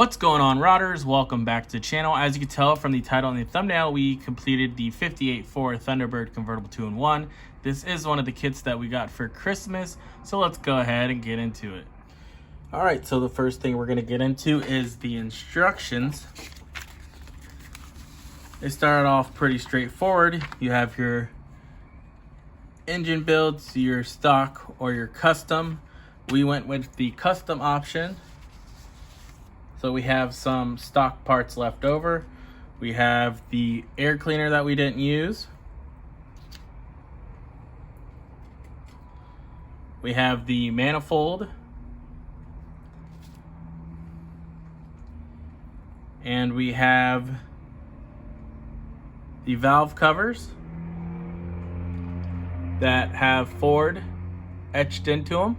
What's going on, Rodders? Welcome back to the channel. As you can tell from the title and the thumbnail, we completed the 58 Ford Thunderbird convertible 2-in-1. This is one of the kits that we got for Christmas, so let's go ahead and get into it. All right, so the first thing we're going to get into is the instructions. They started off pretty straightforward. You have your engine builds, your stock or your custom. We went with the custom option. So we have some stock parts left over. We have the air cleaner that we didn't use. We have the manifold. And we have the valve covers that have Ford etched into them.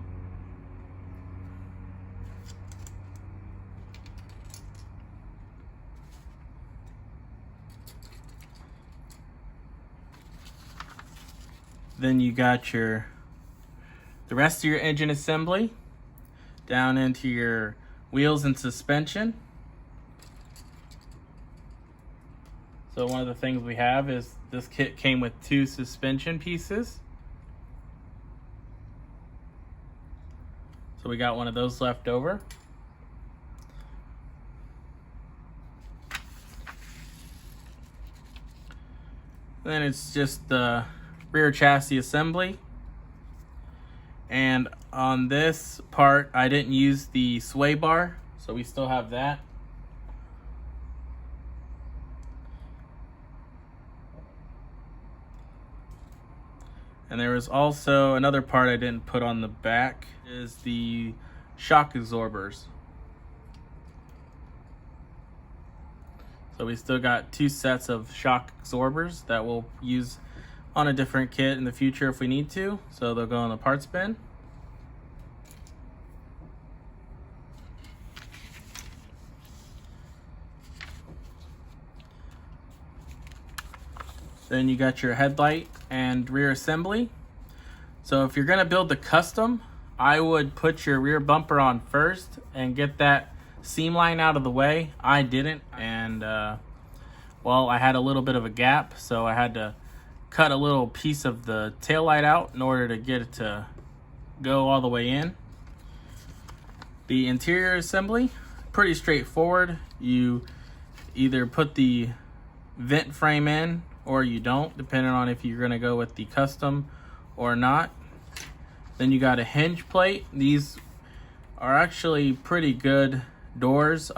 Then you got the rest of your engine assembly down into your wheels and suspension. So one of the things we have is this kit came with 2 suspension pieces. So we got one of those left over. Then it's just the rear chassis assembly. And on this part, I didn't use the sway bar, so we still have that. And there was also another part I didn't put on the back, is the shock absorbers. So we still got 2 sets of shock absorbers that we'll use on a different kit in the future if we need to. So they'll go in the parts bin. Then you got your headlight and rear assembly. So if you're gonna build the custom, I would put your rear bumper on first and get that seam line out of the way. I didn't, and well, I had a little bit of a gap, so I had to cut a little piece of the tail light out in order to get it to go all the way in. The interior assembly, pretty straightforward. You either put the vent frame in or you don't, depending on if you're gonna go with the custom or not. Then you got a hinge plate. These are actually pretty good doors.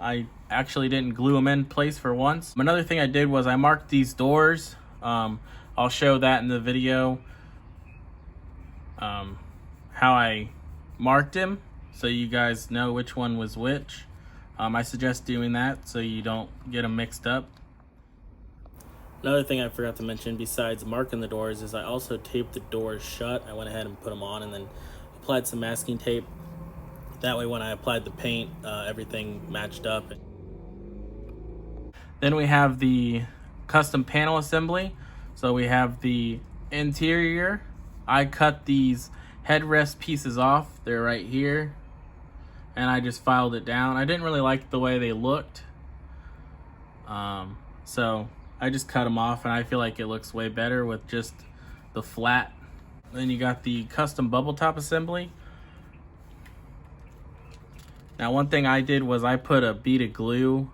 I actually didn't glue them in place for once. Another thing I did was I marked these doors. I'll show that in the video, how I marked them, so you guys know which one was which. I suggest doing that so you don't get them mixed up. Another thing I forgot to mention besides marking the doors is I also taped the doors shut. I went ahead and put them on and then applied some masking tape. That way when I applied the paint, everything matched up. Then we have the custom panel assembly. So we have the interior. I cut these headrest pieces off. They're right here. And I just filed it down. I didn't really like the way they looked. So I just cut them off, and I feel like it looks way better with just the flat. Then you got the custom bubble top assembly. Now one thing I did was I put a bead of glue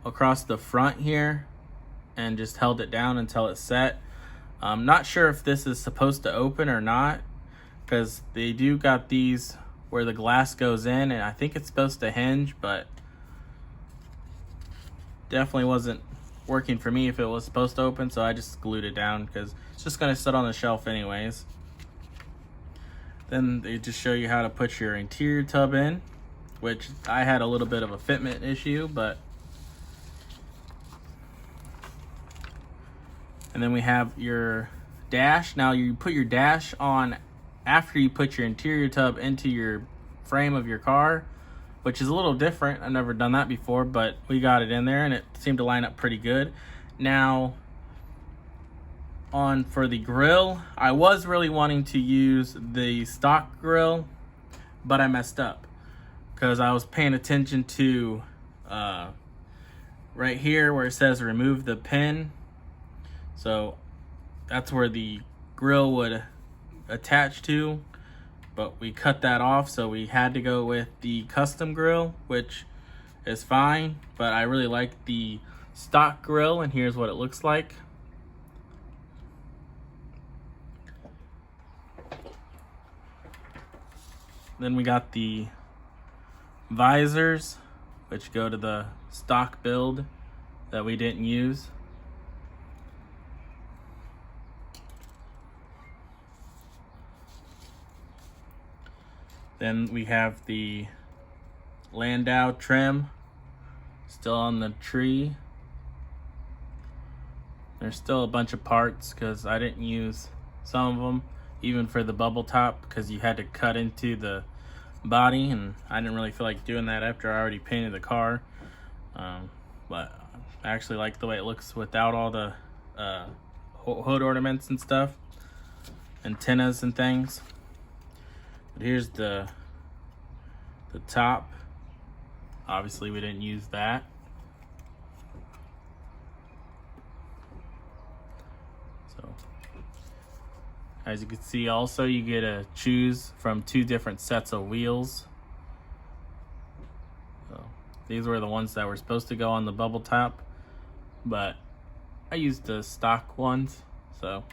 across the front here and just held it down until it set. I'm not sure if this is supposed to open or not, because they do got these where the glass goes in, and I think it's supposed to hinge, but definitely wasn't working for me if it was supposed to open, so I just glued it down because it's just going to sit on the shelf anyways. Then they just show you how to put your interior tub in, which I had a little bit of a fitment issue, but. And then we have your dash. Now you put your dash on after you put your interior tub into your frame of your car, which is a little different. I've never done that before, but we got it in there and it seemed to line up pretty good. Now, for the grill, I was really wanting to use the stock grill, but I messed up. because I was paying attention to right here where it says remove the pin. So that's where the grill would attach to, but we cut that off, so we had to go with the custom grill, which is fine, but I really like the stock grill, and here's what it looks like. Then we got the visors, which go to the stock build that we didn't use. Then we have the Landau trim still on the tree. There's still a bunch of parts because I didn't use some of them, even for the bubble top, because you had to cut into the body, and I didn't really feel like doing that after I already painted the car. But I actually like the way it looks without all the hood ornaments and stuff, antennas and things. But here's the top. Obviously we didn't use that. So as you can see, also you get to choose from 2 different sets of wheels. So these were the ones that were supposed to go on the bubble top, but I used the stock ones. So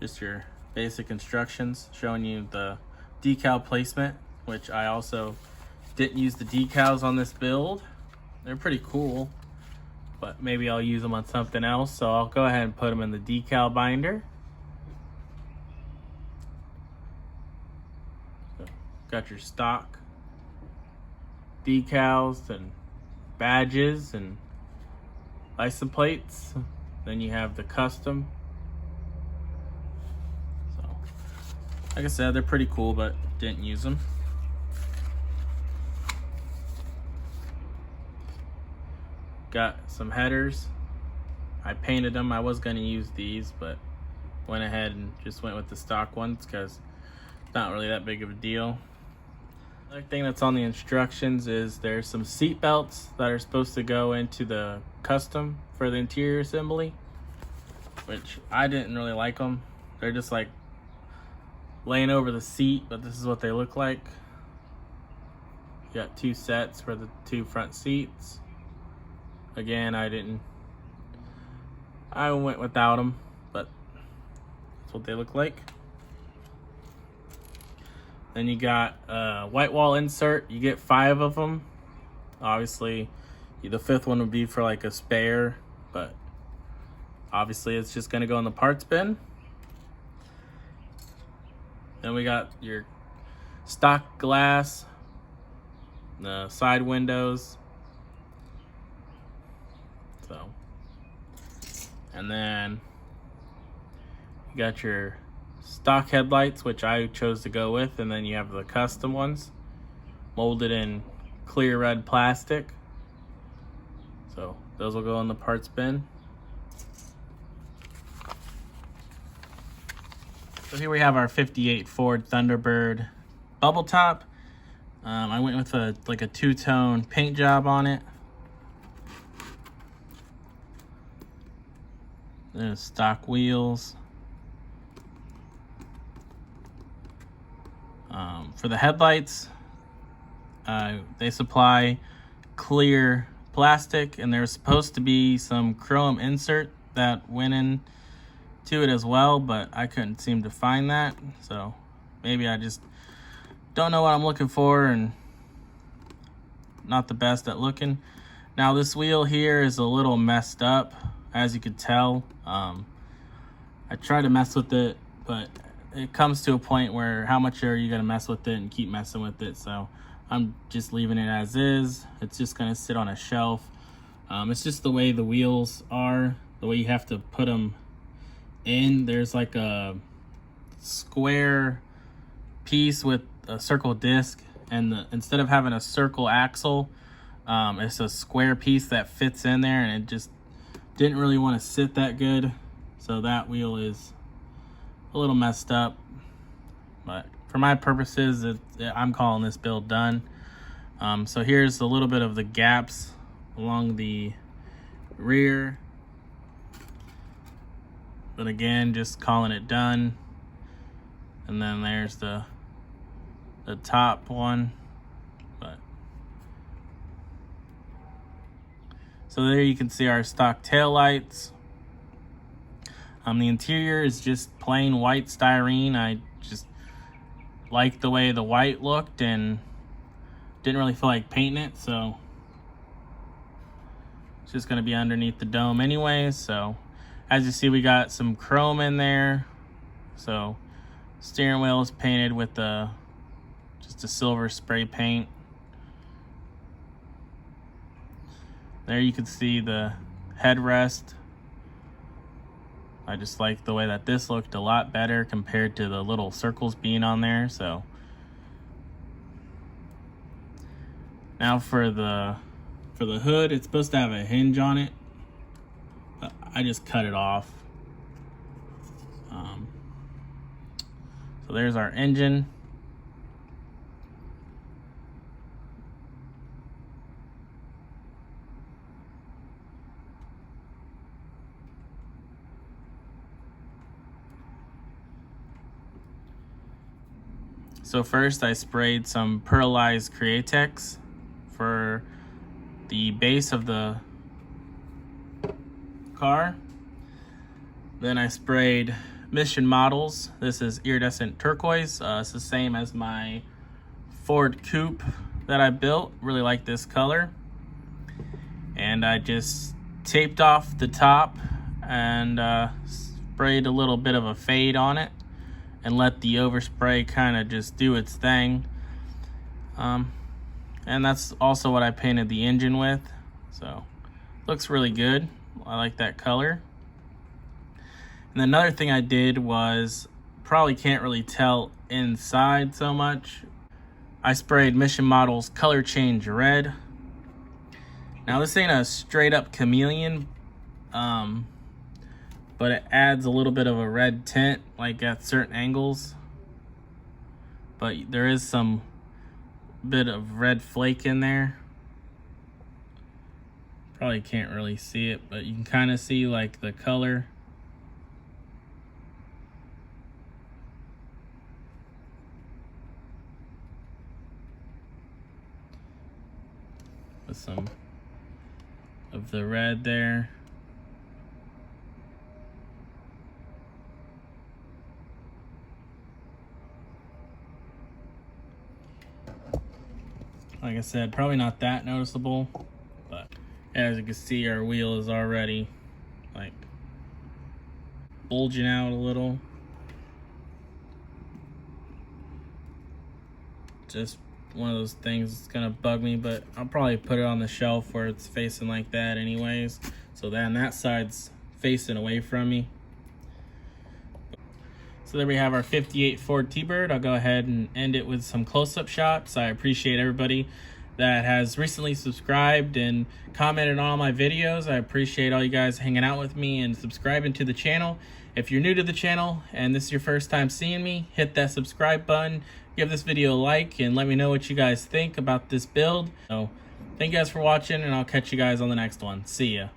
just your basic instructions showing you the decal placement, which I also didn't use the decals on this build. They're pretty cool, but maybe I'll use them on something else, so I'll go ahead and put them in the decal binder. So, got your stock decals and badges and license plates. Then you have the custom. Like I said, they're pretty cool, but didn't use them. Got some headers. I painted them. I was going to use these, but went ahead and just went with the stock ones because it's not really that big of a deal. Another thing that's on the instructions is there's some seat belts that are supposed to go into the custom for the interior assembly, which I didn't really like them. They're just like laying over the seat, but this is what they look like. You got 2 sets for the 2 front seats. Again, I went without them, but that's what they look like. Then you got a white wall insert. You get 5 of them. Obviously, the 5th one would be for like a spare, but obviously it's just gonna go in the parts bin. Then we got your stock glass, the side windows. So, and then you got your stock headlights, which I chose to go with, and then you have the custom ones molded in clear red plastic. So those will go in the parts bin. So here we have our 58 Ford Thunderbird bubble top. I went with a 2-tone paint job on it. There's stock wheels. For the headlights, they supply clear plastic, and there's supposed to be some chrome insert that went in to it as well, but I couldn't seem to find that. So maybe I just don't know what I'm looking for and not the best at looking. Now this wheel here is a little messed up, as you could tell. I try to mess with it, but it comes to a point where how much are you gonna mess with it and keep messing with it? So I'm just leaving it as is. It's just gonna sit on a shelf. It's just the way the wheels are, the way you have to put them in. There's like a square piece with a circle disc, and instead of having a circle axle, it's a square piece that fits in there, and it just didn't really want to sit that good, so that wheel is a little messed up. But for my purposes, I'm calling this build done. So here's a little bit of the gaps along the rear. But again, just calling it done. And then there's the top one. So there you can see our stock tail lights. The interior is just plain white styrene. I just liked the way the white looked and didn't really feel like painting it, so it's just gonna be underneath the dome anyway. So as you see, we got some chrome in there. So steering wheel is painted with just a silver spray paint. There you can see the headrest. I just like the way that this looked a lot better compared to the little circles being on there. So now for the hood, it's supposed to have a hinge on it, but I just cut it off. So there's our engine. So first I sprayed some pearlized Createx for the base of the car. Then I sprayed Mission Models. This is iridescent turquoise. It's the same as my Ford Coupe that I built. Really like this color. And I just taped off the top and sprayed a little bit of a fade on it and let the overspray kind of just do its thing. And that's also what I painted the engine with. So looks really good. I like that color. And another thing I did was, probably can't really tell inside so much, I sprayed Mission Models Color Change Red. Now this ain't a straight up chameleon, but it adds a little bit of a red tint, like at certain angles. But there is some bit of red flake in there. Probably can't really see it, but you can kind of see like the color. With some of the red there. Like I said, probably not that noticeable, but as you can see, our wheel is already like bulging out a little. Just one of those things that's gonna bug me, but I'll probably put it on the shelf where it's facing like that anyways. So then that side's facing away from me. So there we have our 58 Ford T-Bird. I'll go ahead and end it with some close-up shots. I appreciate everybody that has recently subscribed and commented on all my videos. I appreciate all you guys hanging out with me and subscribing to the channel. If you're new to the channel and this is your first time seeing me, hit that subscribe button, give this video a like, and let me know what you guys think about this build. So thank you guys for watching, and I'll catch you guys on the next one. See ya.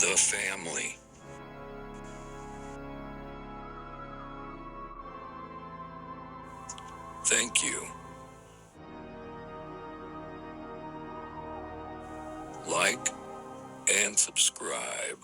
the family. Thank you. Like and subscribe.